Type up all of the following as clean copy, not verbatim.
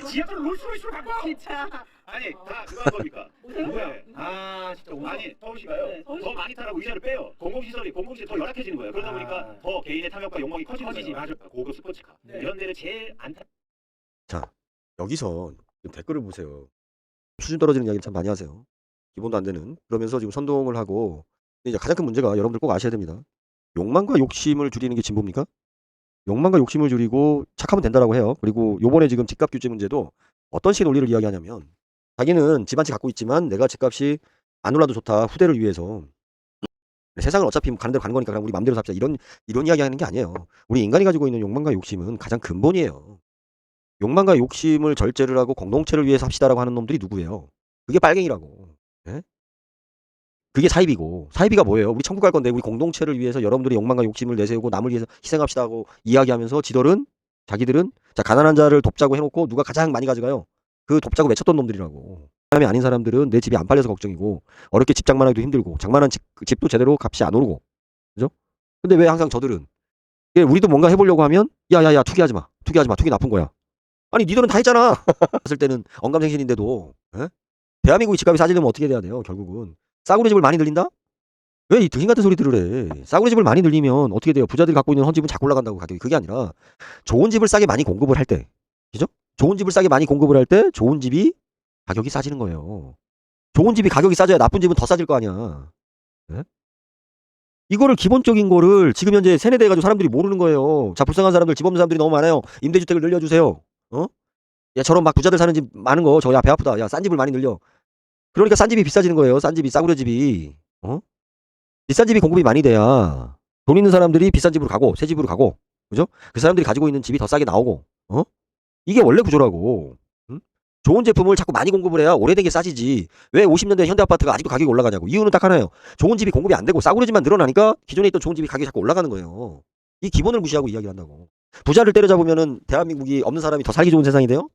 지하철 롤스로이스로 바꿔. 진짜. 아니 다 그거 한 겁니까? 오세요? 네. 아 진짜 오세요? 아니 서울시가요. 네, 서울시. 더 많이 타라고 의자를 빼요. 공공시설이 더 열악해지는 거예요. 그러다 아. 보니까 더 개인의 탐욕과 욕망이 커지는 커지지, 거예요. 맞아. 고급 스포츠카 네. 이런 데를 제일 안 타. 자, 여기서 지금 댓글을 보세요. 수준 떨어지는 이야기를 참 많이 하세요. 기본도 안 되는. 그러면서 지금 선동을 하고 근데 이제 가장 큰 문제가 여러분들 꼭 아셔야 됩니다. 욕망과 욕심을 줄이는 게 진보입니까? 욕망과 욕심을 줄이고 착하면 된다라고 해요. 그리고 요번에 지금 집값 규제 문제도 어떤 식의 논리를 이야기하냐면 자기는 집 한 채 갖고 있지만 내가 집값이 안 올라도 좋다. 후대를 위해서. 세상은 어차피 가는 대로 가는 거니까 그냥 우리 맘대로 삽시다. 이런 이야기 하는 게 아니에요. 우리 인간이 가지고 있는 욕망과 욕심은 가장 근본이에요. 욕망과 욕심을 절제를 하고 공동체를 위해서 합시다라고 하는 놈들이 누구예요? 그게 빨갱이라고. 예? 그게 사이비고. 사이비가 뭐예요? 우리 천국 갈 건데 우리 공동체를 위해서 여러분들이 욕망과 욕심을 내세우고 남을 위해서 희생합시다 하고 이야기하면서 자기들은 자 가난한 자를 돕자고 해놓고 누가 가장 많이 가져가요? 그 돕자고 외쳤던 놈들이라고. 사람이 아닌 사람들은 내 집이 안 팔려서 걱정이고 어렵게 집 장만하기도 힘들고 장만한 집도 제대로 값이 안 오르고 그죠? 근데 왜 항상 저들은 우리도 뭔가 해보려고 하면 야야야 투기하지 마 투기 나쁜 거야. 아니 니들은 다 했잖아. 봤을 때는 언감생신인데도 에? 대한민국이 집값이 싸지려면 어떻게 돼야 돼요? 결국은 싸구려 집을 많이 늘린다? 왜 이 등신 같은 소리들을 해? 싸구려 집을 많이 늘리면 어떻게 돼요? 부자들이 갖고 있는 헌집은 자꾸 올라간다고 가격이. 그게 아니라 좋은 집을 싸게 많이 공급을 할 때 그죠? 좋은 집을 싸게 많이 공급을 할 때 좋은 집이 가격이 싸지는 거예요. 좋은 집이 가격이 싸져야 나쁜 집은 더 싸질 거 아니야. 예? 이거를 기본적인 거를 지금 현재 세뇌돼가지고 사람들이 모르는 거예요. 자 불쌍한 사람들 집 없는 사람들이 너무 많아요. 임대주택을 늘려주세요. 어? 야 저런 막 부자들 사는 집 많은 거 저 야 배 아프다. 야 싼 집을 많이 늘려. 그러니까 싼 집이 비싸지는 거예요. 싼 집이 싸구려 집이. 어? 비싼 집이 공급이 많이 돼야 돈 있는 사람들이 비싼 집으로 가고 새 집으로 가고 그죠? 그 사람들이 가지고 있는 집이 더 싸게 나오고 어? 이게 원래 구조라고. 응? 좋은 제품을 자꾸 많이 공급을 해야 오래되게 싸지지. 왜 50년 된 현대 아파트가 아직도 가격이 올라가냐고. 이유는 딱 하나예요. 좋은 집이 공급이 안 되고 싸구려 집만 늘어나니까 기존에 있던 좋은 집이 가격이 자꾸 올라가는 거예요. 이 기본을 무시하고 이야기를 한다고. 부자를 때려잡으면은 대한민국이 없는 사람이 더 살기 좋은 세상이 돼요?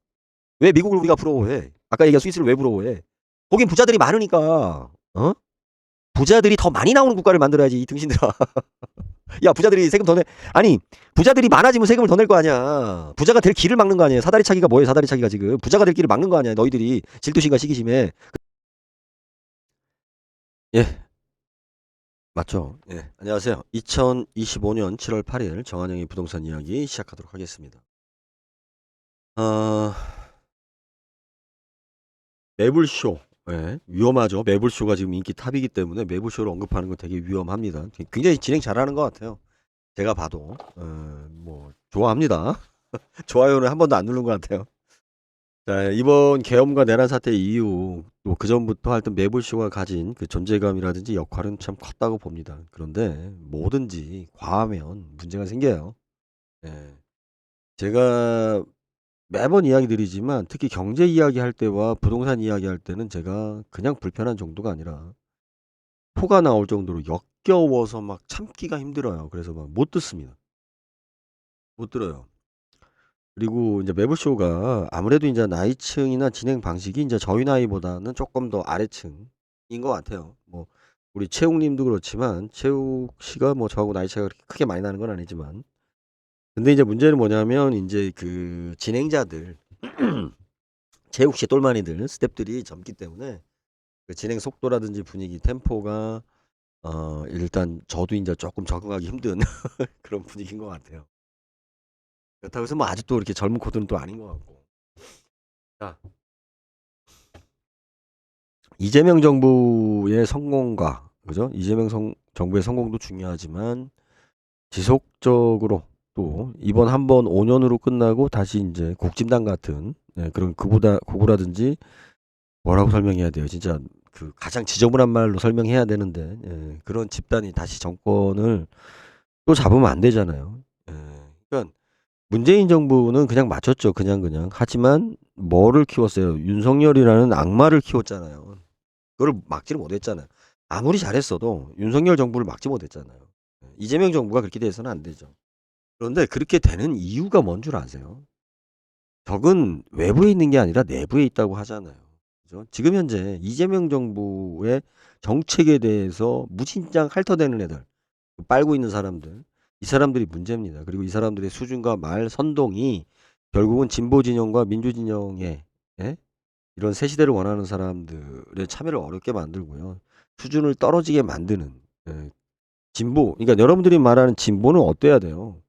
왜 미국을 우리가 부러워해? 아까 얘기한 스위스를 왜 부러워해? 거긴 부자들이 많으니까. 어? 부자들이 더 많이 나오는 국가를 만들어야지 이 등신들아. 야 부자들이 세금 더 내. 아니 부자들이 많아지면 세금을 더 낼 거 아니야. 부자가 될 길을 막는 거 아니에요. 사다리 차기가 뭐예요? 사다리 차기가 지금 부자가 될 길을 막는 거 아니야. 너희들이 질투심과 시기심에. 예 맞죠. 예 안녕하세요. 2025년 7월 8일 정한영의 부동산 이야기 시작하도록 하겠습니다. 매불쇼. 예, 위험하죠. 매불쇼가 지금 인기 탑이기 때문에 매불쇼를 언급하는 건 되게 위험합니다. 굉장히 진행 잘하는 것 같아요. 제가 봐도 뭐 좋아합니다. 좋아요는 한 번도 안 누른 것 같아요. 자, 이번 계엄과 내란 사태 이후 또 그 전부터 하여튼 매불쇼가 가진 그 존재감이라든지 역할은 참 컸다고 봅니다. 그런데 뭐든지 과하면 문제가 생겨요. 예. 제가 매번 이야기 드리지만 특히 경제 이야기 할 때와 부동산 이야기 할 때는 제가 그냥 불편한 정도가 아니라 토가 나올 정도로 역겨워서 막 참기가 힘들어요. 그래서 막 못 듣습니다. 못 들어요. 그리고 이제 매불쇼가 아무래도 이제 나이층이나 진행 방식이 이제 저희 나이보다는 조금 더 아래층인 것 같아요. 뭐 우리 채욱님도 그렇지만 채욱 씨가 뭐 저하고 나이 차이가 그렇게 크게 많이 나는 건 아니지만 근데 이제 문제는 뭐냐면 이제 그 진행자들 채욱 씨 똘마니들 스탭들이 젊기 때문에 그 진행 속도라든지 분위기 템포가 일단 저도 이제 조금 적응하기 힘든 그런 분위기인 것 같아요. 그렇다고 해서 뭐 아직도 이렇게 젊은 코드는 또 아닌 것 같고. 자, 이재명 정부의 성공과 그죠? 이재명 정부의 성공도 중요하지만 지속적으로 또 이번 한번 5년으로 끝나고 다시 이제 국진당 같은 그런 극우라든지 뭐라고 설명해야 돼요? 진짜 그 가장 지저분한 말로 설명해야 되는데 그런 집단이 다시 정권을 또 잡으면 안 되잖아요. 그러니까 문재인 정부는 그냥 맞췄죠. 그냥. 하지만 뭐를 키웠어요? 윤석열이라는 악마를 키웠잖아요. 그걸 막지를 못했잖아요. 아무리 잘했어도 윤석열 정부를 막지 못했잖아요. 이재명 정부가 그렇게 돼서는 안 되죠. 그런데 그렇게 되는 이유가 뭔 줄 아세요? 적은 외부에 있는 게 아니라 내부에 있다고 하잖아요. 그죠? 지금 현재 이재명 정부의 정책에 대해서 무진장 핥아대는 애들, 빨고 있는 사람들, 이 사람들이 문제입니다. 그리고 이 사람들의 수준과 말 선동이 결국은 진보 진영과 민주 진영의 예? 이런 새 시대를 원하는 사람들의 참여를 어렵게 만들고요. 수준을 떨어지게 만드는 예. 진보. 그러니까 여러분들이 말하는 진보는 어때야 돼요?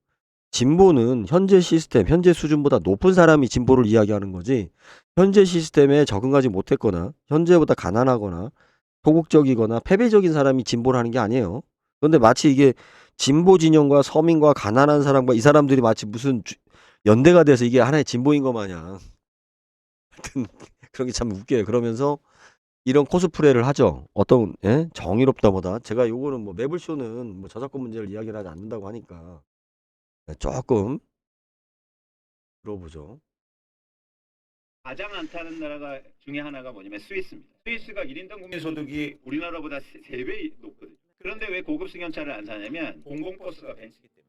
진보는 현재 시스템, 현재 수준보다 높은 사람이 진보를 이야기하는 거지. 현재 시스템에 적응하지 못했거나 현재보다 가난하거나 소극적이거나 패배적인 사람이 진보를 하는 게 아니에요. 그런데 마치 이게 진보 진영과 서민과 가난한 사람과 이 사람들이 마치 무슨 연대가 돼서 이게 하나의 진보인 것 마냥 하여튼 그런 게 참 웃겨요. 그러면서 이런 코스프레를 하죠. 어떤 예? 정의롭다 보다 제가 요거는 뭐 매블쇼는 뭐 저작권 문제를 이야기를 하지 않는다고 하니까 네, 조금 들어보죠. 가장 안 타는 나라가 중에 하나가 뭐냐면 스위스입니다. 스위스가 1인당 국민 소득이 우리나라보다 3배 높거든요. 그런데 왜 고급 승용차를 안 사냐면 공공버스가 벤츠기 때문이에요.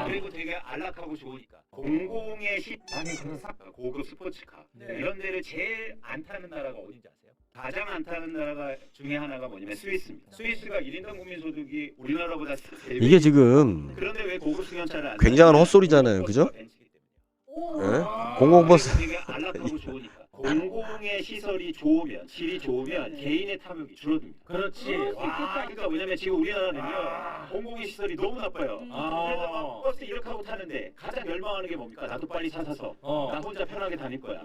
그리고 되게 안락하고 좋으니까. 공공의 아니 그런 고급 스포츠카 이런 데를 제일 안 타는 나라가 어딘지 아세요? 가장 안 타는 나라가 중에 하나가 뭐냐면 스위스입니다. 스위스가 1인당 국민 소득이 우리나라보다 3배. 이게 지금 그런데 왜 고급 승용차를 안 굉장한 사냐면 헛소리잖아요. 그죠? 공공버스가 벤츠기 때문이에요. 예? 공공버스 되게 안락하고 좋으니까. 공공의 시설이 좋으면, 질이 좋으면 개인의 탐욕이 줄어듭니다. 그렇지. 와, 그러니까 왜냐면 지금 우리나라는요 공공의 시설이 너무 나빠요. 그래서 막 버스 이렇게 하고 타는데 가장 열망하는 게 뭡니까? 나도 빨리 차 사서 나 혼자 편하게 다닐 거야.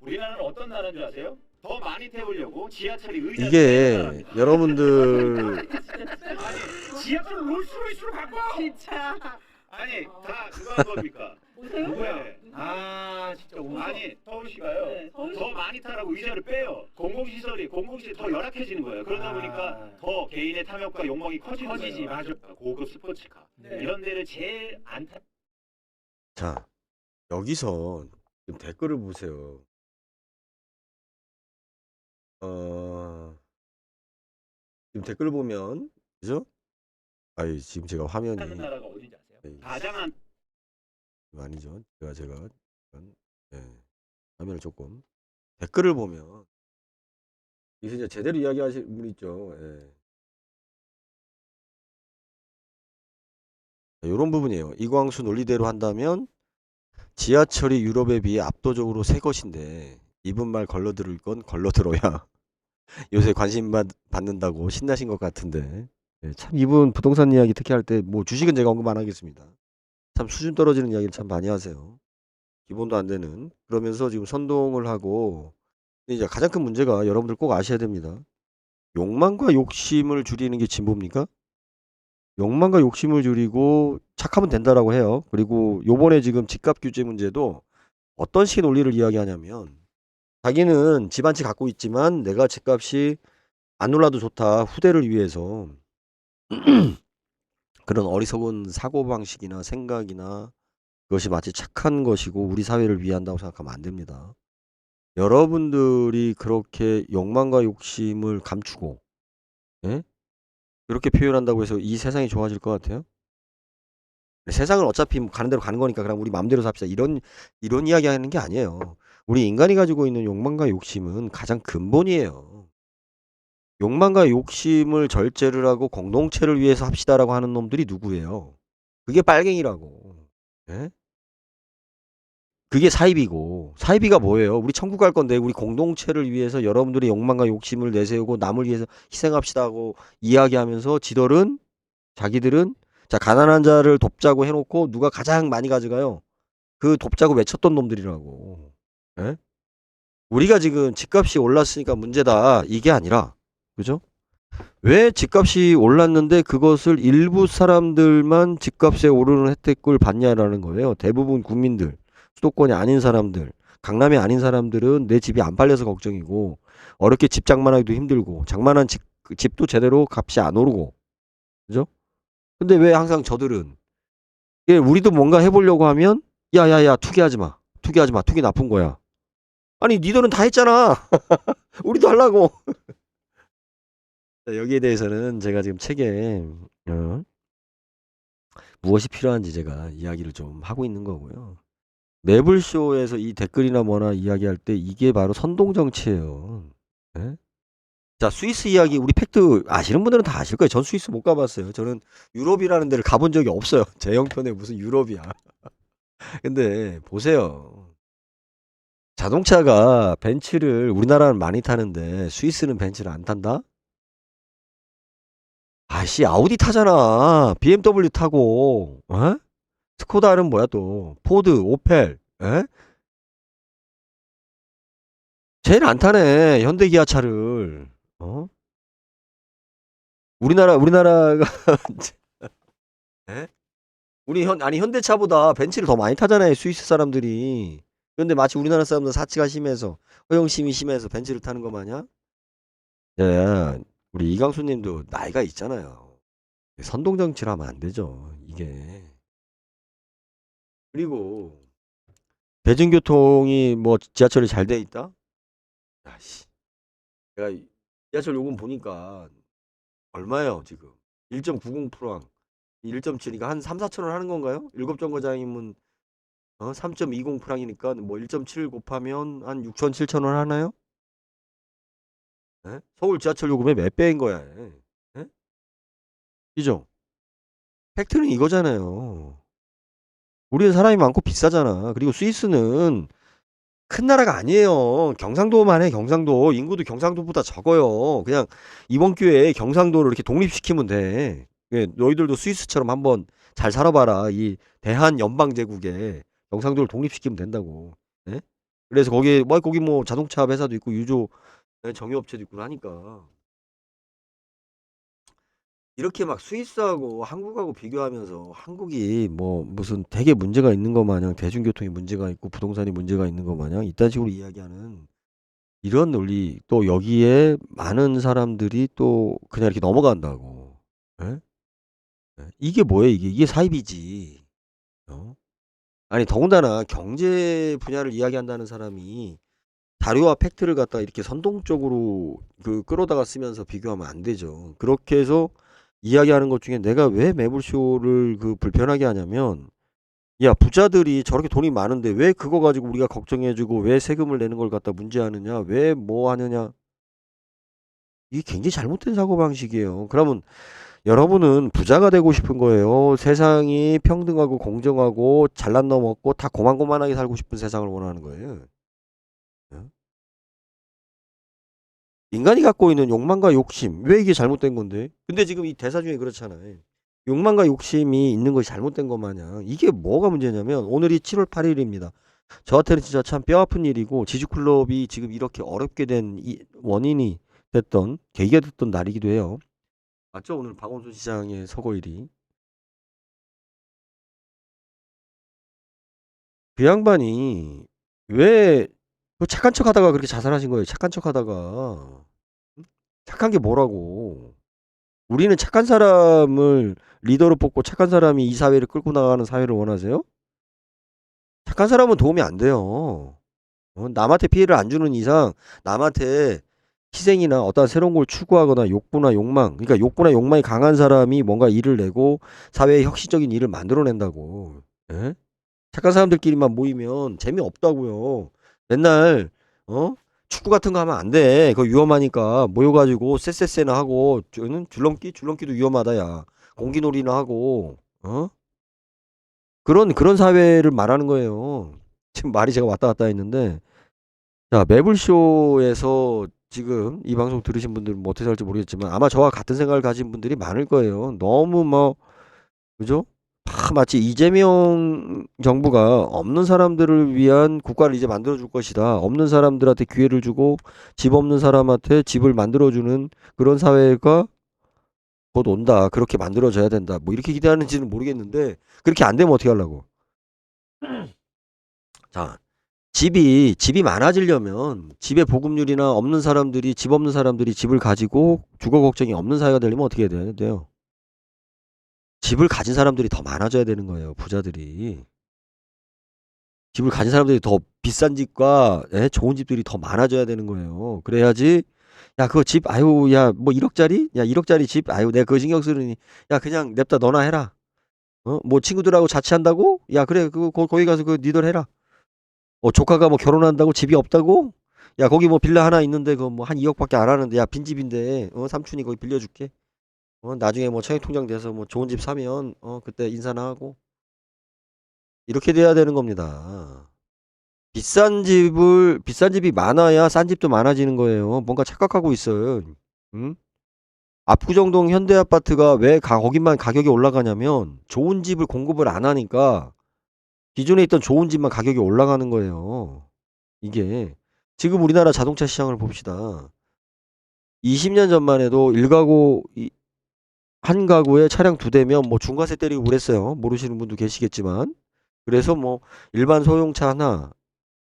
우리나라는 어떤 나라인 줄 아세요? 더 많이 태우려고 지하철이 의자 이게 여러분들 아니 지하철 롤스로이스로 갖고 와! 진짜. 아니 다 그거 한 겁니까? 보세요? 네. 아 진짜 오늘 아니 서울시가요 네, 서울시. 더 많이 타라고 의자를 빼요. 공공시설이 더 열악해지는 거예요. 그러다 보니까 더 개인의 탐욕과 욕망이 커지는 커지지, 거예요. 맞아. 고급 스포츠카 네. 이런 데를 제일 안 타. 자 여기서 지금 댓글을 보세요. 지금 댓글 보면 그죠? 아이 지금 제가 화면이 타는 나라가 어딘지 아세요? 네. 가장 안 아니죠. 제가 약간, 예, 화면을 조금 댓글을 보면 이제 이제 제대로 이야기하실 분 있죠. 예. 이런 부분이에요. 이광수 논리대로 한다면 지하철이 유럽에 비해 압도적으로 새 것인데 이분 말 걸러들을 건 걸러들어야 요새 관심 받는다고 신나신 것 같은데 예, 참 이분 부동산 이야기 특히 할 때 뭐 주식은 제가 언급 안 하겠습니다. 참 수준 떨어지는 이야기를 참 많이 하세요. 기본도 안 되는 그러면서 지금 선동을 하고 근데 이제 가장 큰 문제가 여러분들 꼭 아셔야 됩니다. 욕망과 욕심을 줄이는 게 진보입니까? 욕망과 욕심을 줄이고 착하면 된다라고 해요. 그리고 요번에 지금 집값 규제 문제도 어떤 식의 논리를 이야기하냐면 자기는 집 한 채 갖고 있지만 내가 집값이 안 올라도 좋다. 후대를 위해서 그런 어리석은 사고방식이나 생각이나 그것이 마치 착한 것이고 우리 사회를 위한다고 생각하면 안 됩니다. 여러분들이 그렇게 욕망과 욕심을 감추고 예? 이렇게 표현한다고 해서 이 세상이 좋아질 것 같아요? 세상은 어차피 뭐 가는 대로 가는 거니까 그냥 우리 마음대로 삽시다. 이런 이야기 하는 게 아니에요. 우리 인간이 가지고 있는 욕망과 욕심은 가장 근본이에요. 욕망과 욕심을 절제를 하고 공동체를 위해서 합시다라고 하는 놈들이 누구예요? 그게 빨갱이라고. 예? 그게 사이비고 사이비가 뭐예요? 우리 천국 갈 건데 우리 공동체를 위해서 여러분들의 욕망과 욕심을 내세우고 남을 위해서 희생합시다 하고 이야기하면서 자기들은 자 가난한 자를 돕자고 해놓고 누가 가장 많이 가져가요? 그 돕자고 외쳤던 놈들이라고. 예? 우리가 지금 집값이 올랐으니까 문제다 이게 아니라 그죠? 왜 집값이 올랐는데 그것을 일부 사람들만 집값에 오르는 혜택을 받냐라는 거예요. 대부분 국민들, 수도권이 아닌 사람들, 강남이 아닌 사람들은 내 집이 안 팔려서 걱정이고 어렵게 집 장만하기도 힘들고 장만한 집도 제대로 값이 안 오르고 그죠? 근데 왜 항상 저들은 예, 우리도 뭔가 해보려고 하면 야야야 투기하지 마. 투기 나쁜 거야. 아니 니들은 다 했잖아. 우리도 하려고. 여기에 대해서는 제가 지금 책에 무엇이 필요한지 제가 이야기를 좀 하고 있는 거고요. 매블쇼에서 이 댓글이나 뭐나 이야기할 때 이게 바로 선동정치예요. 네? 자 스위스 이야기 우리 팩트 아시는 분들은 다 아실 거예요. 전 스위스 못 가봤어요. 저는 유럽이라는 데를 가본 적이 없어요. 제 형편에 무슨 유럽이야. 근데 보세요. 자동차가 벤츠를 우리나라는 많이 타는데 스위스는 벤츠를 안 탄다? 아씨 아우디 타잖아. BMW 타고. 어? 스코다는 뭐야 또? 포드, 오펠. 에? 제일 안 타네. 현대 기아차를. 어? 우리나라가 에? 아니 현대차보다 벤츠를 더 많이 타잖아요. 스위스 사람들이. 그런데 마치 우리나라 사람들 사치가 심해서 허영심이 심해서 벤츠를 타는 거 마냥? 예, 우리 이강수님도 나이가 있잖아요. 선동정치를 하면 안 되죠. 이게. 그리고 대중교통이 뭐 지하철이 잘 돼 있다? 야씨. 내가 지하철 요금 보니까 얼마예요 지금? 1.90%랑 1.7이니까 한 3, 4천 원 하는 건가요? 7정거장이면 3.20프랑이니까 뭐 1.7 곱하면 한 6천 7천 원 하나요? 예? 서울 지하철 요금의 몇 배인 거야? 예? 이죠? 팩트는 이거잖아요. 우리는 사람이 많고 비싸잖아. 그리고 스위스는 큰 나라가 아니에요. 경상도만 해, 경상도. 인구도 경상도보다 적어요. 그냥 이번 기회에 경상도를 이렇게 독립시키면 돼. 예, 너희들도 스위스처럼 한번 잘 살아봐라. 이 대한연방제국에 경상도를 독립시키면 된다고. 예? 그래서 거기에, 뭐, 거기 뭐 자동차 회사도 있고, 유조 예, 정유업체도 있고 하니까. 이렇게 막 스위스하고 한국하고 비교하면서 한국이 뭐 무슨 되게 문제가 있는 것 마냥 대중교통이 문제가 있고 부동산이 문제가 있는 것 마냥 이딴 식으로 이야기하는 이런 논리 또 여기에 많은 사람들이 또 그냥 이렇게 넘어간다고. 예? 예. 이게 뭐예요? 이게 사입이지. 어? 아니 더군다나 경제 분야를 이야기한다는 사람이 자료와 팩트를 갖다 이렇게 선동적으로 그 끌어다가 쓰면서 비교하면 안 되죠. 그렇게 해서 이야기하는 것 중에 내가 왜 매불쇼를 그 불편하게 하냐면 야 부자들이 저렇게 돈이 많은데 왜 그거 가지고 우리가 걱정해주고 왜 세금을 내는 걸 갖다 문제하느냐 왜 뭐 하느냐 이게 굉장히 잘못된 사고방식이에요. 그러면 여러분은 부자가 되고 싶은 거예요. 세상이 평등하고 공정하고 잘난 놈 없고 다 고만고만하게 살고 싶은 세상을 원하는 거예요. 어? 인간이 갖고 있는 욕망과 욕심 왜 이게 잘못된 건데? 근데 지금 이 대사 중에 그렇잖아요. 욕망과 욕심이 있는 것이 잘못된 것 마냥 이게 뭐가 문제냐면 오늘이 7월 8일입니다. 저한테는 진짜 참 뼈아픈 일이고 지주클럽이 지금 이렇게 어렵게 된 이 원인이 됐던 계기가 됐던 날이기도 해요. 맞죠? 오늘 박원순 시장의 서거일이. 그 양반이 왜 그 착한 척 하다가 그렇게 자살하신 거예요. 착한 척 하다가. 응? 착한 게 뭐라고. 우리는 착한 사람을 리더로 뽑고 착한 사람이 이 사회를 끌고 나가는 사회를 원하세요? 착한 사람은 도움이 안 돼요. 남한테 피해를 안 주는 이상 남한테 희생이나 어떤 새로운 걸 추구하거나 욕구나 욕망, 그러니까 욕구나 욕망이 강한 사람이 뭔가 일을 내고 사회에 혁신적인 일을 만들어낸다고. 예? 착한 사람들끼리만 모이면 재미없다고요. 맨날 어? 축구 같은 거 하면 안 돼. 그거 위험하니까 모여가지고 쎄쎄쎄나 하고 저는 줄넘기도 위험하다 야. 공기놀이나 하고 그런 사회를 말하는 거예요. 지금 말이 제가 왔다 갔다 했는데 자 매불쇼에서 지금 이 방송 들으신 분들은 뭐 어떻게 살지 모르겠지만 아마 저와 같은 생각을 가진 분들이 많을 거예요. 너무 뭐 그죠? 마치 이재명 정부가 없는 사람들을 위한 국가를 이제 만들어줄 것이다. 없는 사람들한테 기회를 주고 집 없는 사람한테 집을 만들어주는 그런 사회가 곧 온다. 그렇게 만들어져야 된다. 뭐 이렇게 기대하는지는 모르겠는데 그렇게 안 되면 어떻게 하려고? 자, 집이 많아지려면 집의 보급률이나 없는 사람들이 집 없는 사람들이 집을 가지고 주거 걱정이 없는 사회가 되려면 어떻게 해야 돼요? 집을 가진 사람들이 더 많아져야 되는 거예요. 부자들이. 집을 가진 사람들이 더 비싼 집과 예? 좋은 집들이 더 많아져야 되는 거예요. 그래야지 야 그거 집 아유 야 뭐 1억짜리? 야 1억짜리 집 아유 내가 그거 신경 쓰느니 야 그냥 냅다 너나 해라. 뭐 친구들하고 자취한다고? 야 그래 그거 거기 가서 그 니들 해라. 조카가 뭐 결혼한다고 집이 없다고? 야 거기 뭐 빌라 하나 있는데 그거 뭐 한 2억밖에 안 하는데 야 빈집인데 삼촌이 거기 빌려줄게. 나중에 뭐 청약통장 돼서 뭐 좋은 집 사면 그때 인사나 하고 이렇게 돼야 되는 겁니다. 비싼 집이 많아야 싼 집도 많아지는 거예요. 뭔가 착각하고 있어요. 응? 압구정동 현대아파트가 왜 거기만 가격이 올라가냐면 좋은 집을 공급을 안 하니까 기존에 있던 좋은 집만 가격이 올라가는 거예요. 이게 지금 우리나라 자동차 시장을 봅시다. 20년 전만 해도 한 가구에 차량 2대면 뭐 중과세 때리고 그랬어요. 모르시는 분도 계시겠지만. 그래서 뭐 일반 소형차 하나,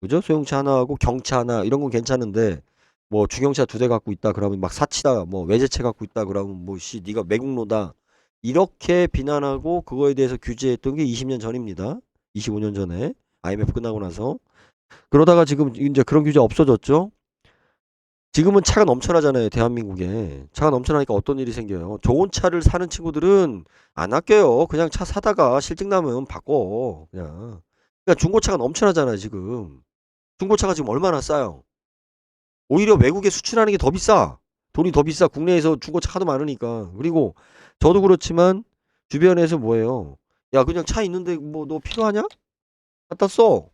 그죠? 소형차 하나하고 경차 하나 이런 건 괜찮은데 뭐 중형차 2대 갖고 있다 그러면 막 사치다, 뭐 외제차 갖고 있다 그러면 뭐 네가 매국노다 이렇게 비난하고 그거에 대해서 규제했던 게 20년 전입니다. 25년 전에 IMF 끝나고 나서. 그러다가 지금 이제 그런 규제 없어졌죠. 지금은 차가 넘쳐나잖아요, 대한민국에. 차가 넘쳐나니까 어떤 일이 생겨요? 좋은 차를 사는 친구들은 안 아껴요. 그냥 차 사다가 실증 나면 바꿔. 그냥. 그러니까 중고차가 넘쳐나잖아요, 지금. 중고차가 지금 얼마나 싸요? 오히려 외국에 수출하는 게 더 비싸. 돈이 더 비싸. 국내에서 중고차 하도 많으니까. 그리고 저도 그렇지만 주변에서 뭐예요? 야, 그냥 차 있는데 뭐 너 필요하냐? 갖다 써.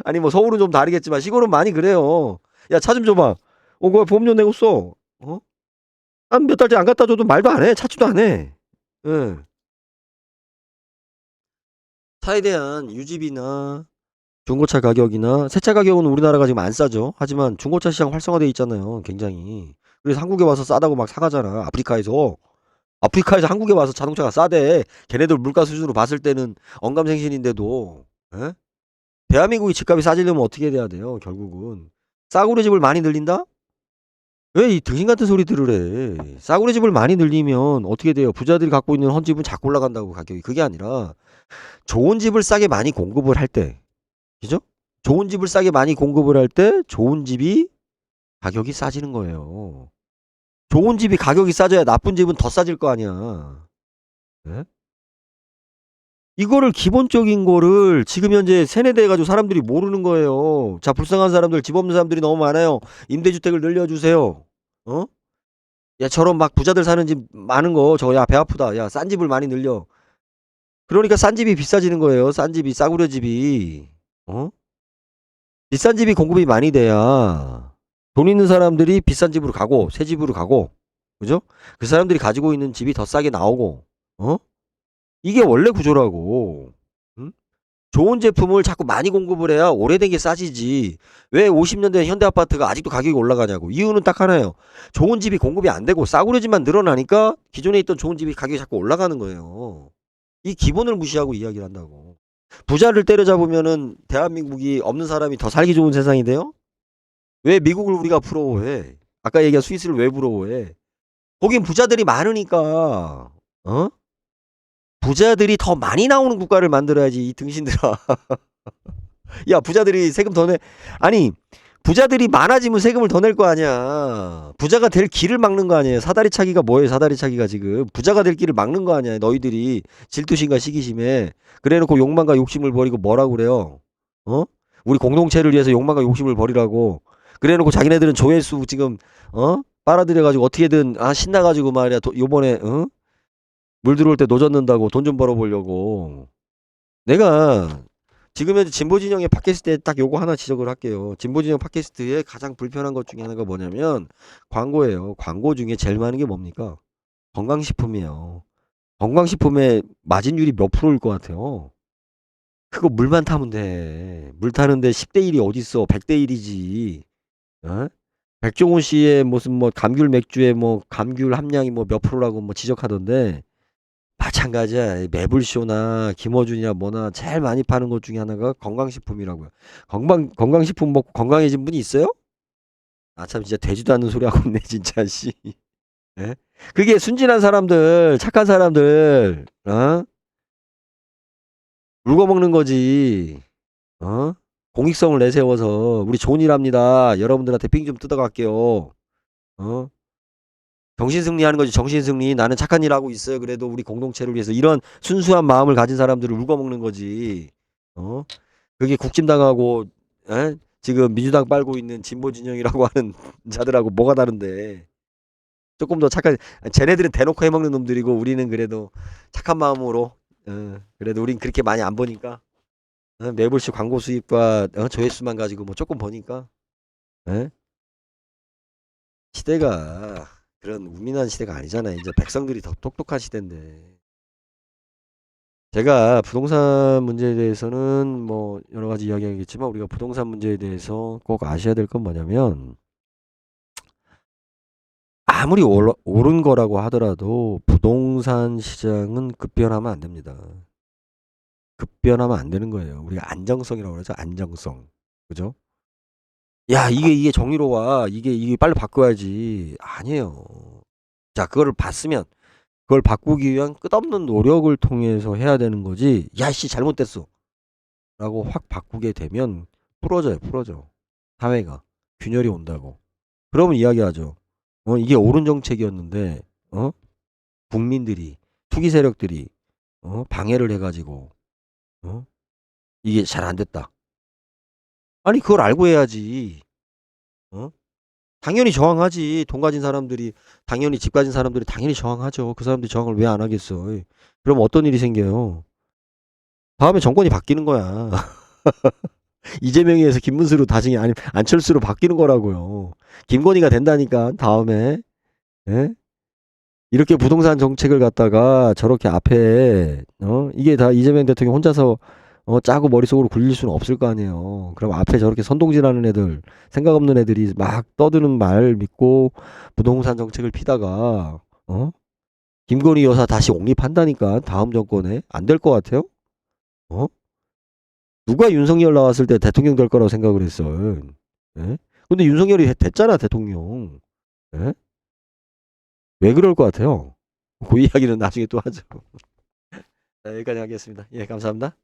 아니 뭐 서울은 좀 다르겠지만 시골은 많이 그래요. 야, 차 좀 줘봐. 그거 보험료 내고 써. 어? 한 몇 달째 안 갖다 줘도 말도 안 해. 찾지도 안 해. 예. 차에 대한 유지비나 중고차 가격이나 새차 가격은 우리나라가 지금 안 싸죠. 하지만 중고차 시장 활성화돼 있잖아요. 굉장히. 그래서 한국에 와서 싸다고 막 사가잖아. 아프리카에서 한국에 와서 자동차가 싸대. 걔네들 물가 수준으로 봤을 때는 언감생신인데도. 예? 대한민국이 집값이 싸지려면 어떻게 돼야 돼요? 결국은 싸구려 집을 많이 늘린다? 왜 이 등신 같은 소리들을 해? 싸구려 집을 많이 늘리면 어떻게 돼요? 부자들이 갖고 있는 헌집은 자꾸 올라간다고 가격이. 그게 아니라 좋은 집을 싸게 많이 공급을 할 때, 그죠? 좋은 집을 싸게 많이 공급을 할 때 좋은 집이 가격이 싸지는 거예요. 좋은 집이 가격이 싸져야 나쁜 집은 더 싸질 거 아니야. 예? 이거를 기본적인 거를 지금 현재 세뇌돼 가지고 사람들이 모르는 거예요. 자, 불쌍한 사람들, 집 없는 사람들이 너무 많아요. 임대주택을 늘려주세요. 어? 야, 저런 막 부자들 사는 집 많은 거, 저거, 야, 배 아프다. 야, 싼 집을 많이 늘려. 그러니까 싼 집이 비싸지는 거예요. 싼 집이, 싸구려 집이. 어? 비싼 집이 공급이 많이 돼야 돈 있는 사람들이 비싼 집으로 가고, 새 집으로 가고, 그죠? 그 사람들이 가지고 있는 집이 더 싸게 나오고, 어? 이게 원래 구조라고. 응? 좋은 제품을 자꾸 많이 공급을 해야 오래된 게 싸지지. 왜 50년대 현대 아파트가 아직도 가격이 올라가냐고. 이유는 딱 하나예요. 좋은 집이 공급이 안 되고 싸구려 집만 늘어나니까 기존에 있던 좋은 집이 가격이 자꾸 올라가는 거예요. 이 기본을 무시하고 이야기를 한다고. 부자를 때려잡으면은 대한민국이 없는 사람이 더 살기 좋은 세상이 돼요? 왜 미국을 우리가 부러워해? 아까 얘기한 스위스를 왜 부러워해? 거긴 부자들이 많으니까. 어? 부자들이 더 많이 나오는 국가를 만들어야지, 이 등신들아. 야, 부자들이 세금 더 내. 아니, 부자들이 많아지면 세금을 더 낼 거 아니야. 부자가 될 길을 막는 거 아니에요. 사다리 차기가 뭐예요, 사다리 차기가 지금. 부자가 될 길을 막는 거 아니야, 너희들이. 질투심과 시기심에. 그래 놓고 욕망과 욕심을 버리고 뭐라고 그래요? 어? 우리 공동체를 위해서 욕망과 욕심을 버리라고. 그래 놓고 자기네들은 조회수 지금, 빨아들여가지고 어떻게든, 신나가지고 말이야. 요번에, 물 들어올 때 노젓는다고 돈 좀 벌어보려고. 내가 지금 현재 진보진영의 팟캐스트에 딱 요거 하나 지적을 할게요. 진보진영 팟캐스트의 가장 불편한 것 중에 하나가 뭐냐면 광고예요. 광고 중에 제일 많은 게 뭡니까? 건강식품이에요. 건강식품의 마진율이 몇 프로일 것 같아요? 그거 물만 타면 돼. 물 타는데 10대 1이 어딨어? 100대 1이지. 어? 백종원 씨의 무슨 뭐 감귤 맥주의 뭐 감귤 함량이 뭐 몇 프로라고 뭐 지적하던데 마찬가지야. 매불쇼나 김어준이나 뭐나 제일 많이 파는 것 중에 하나가 건강식품이라고요. 건강식품 먹고 건강해진 분이 있어요? 아, 참, 진짜 되지도 않는 소리 하고 있네, 진짜, 씨. 예? 그게 순진한 사람들, 착한 사람들, 물고 먹는 거지. 어? 공익성을 내세워서, 우리 좋은 일 합니다. 여러분들한테 삥 좀 뜯어갈게요. 어? 정신승리 하는 거지, 정신승리. 나는 착한 일 하고 있어요. 그래도 우리 공동체를 위해서. 이런 순수한 마음을 가진 사람들을 울고 먹는 거지. 어? 그게 국짐당하고, 에? 지금 민주당 빨고 있는 진보 진영이라고 하는 자들하고 뭐가 다른데. 조금 더 착한, 쟤네들은 대놓고 해먹는 놈들이고, 우리는 그래도 착한 마음으로 그래도 우린 그렇게 많이 안 보니까 매불쇼 광고 수입과 조회수만 가지고 뭐 조금 보니까 예? 시대가 그런 우민한 시대가 아니잖아요. 이제 백성들이 더 똑똑한 시대인데. 제가 부동산 문제에 대해서는 뭐 여러 가지 이야기하겠지만 우리가 부동산 문제에 대해서 꼭 아셔야 될 건 뭐냐면 아무리 옳은 거라고 하더라도 부동산 시장은 급변하면 안 됩니다. 급변하면 안 되는 거예요. 우리가 안정성이라고 그러죠. 안정성. 그죠? 야, 이게 정의로워. 이게 빨리 바꿔야지. 아니에요. 자, 그거를 봤으면 그걸 바꾸기 위한 끝없는 노력을 통해서 해야 되는 거지. 야, 씨, 잘못됐어. 라고 확 바꾸게 되면 부러져요, 부러져. 사회가. 균열이 온다고. 그러면 이야기하죠. 이게 옳은 정책이었는데, 국민들이, 투기 세력들이, 방해를 해가지고, 어? 이게 잘 안 됐다. 아니, 그걸 알고 해야지. 어? 당연히 저항하지. 돈 가진 사람들이, 당연히 집 가진 사람들이 당연히 저항하죠. 그 사람들이 저항을 왜 안 하겠어. 그럼 어떤 일이 생겨요? 다음에 정권이 바뀌는 거야. 이재명에서 김문수로 나중에 아니 안철수로 바뀌는 거라고요. 김건희가 된다니까 다음에. 예? 이렇게 부동산 정책을 갖다가 저렇게 앞에 이게 다 이재명 대통령 혼자서 짜고 머릿속으로 굴릴 수는 없을 거 아니에요. 그럼 앞에 저렇게 선동질하는 애들, 생각 없는 애들이 막 떠드는 말 믿고 부동산 정책을 피다가 김건희 여사 다시 옹립한다니까 다음 정권에 안 될 것 같아요? 어? 누가 윤석열 나왔을 때 대통령 될 거라고 생각을 했어? 예? 근데 윤석열이 됐잖아 대통령. 예? 왜 그럴 것 같아요? 그 이야기는 나중에 또 하죠. 자, 여기까지 하겠습니다. 예, 감사합니다.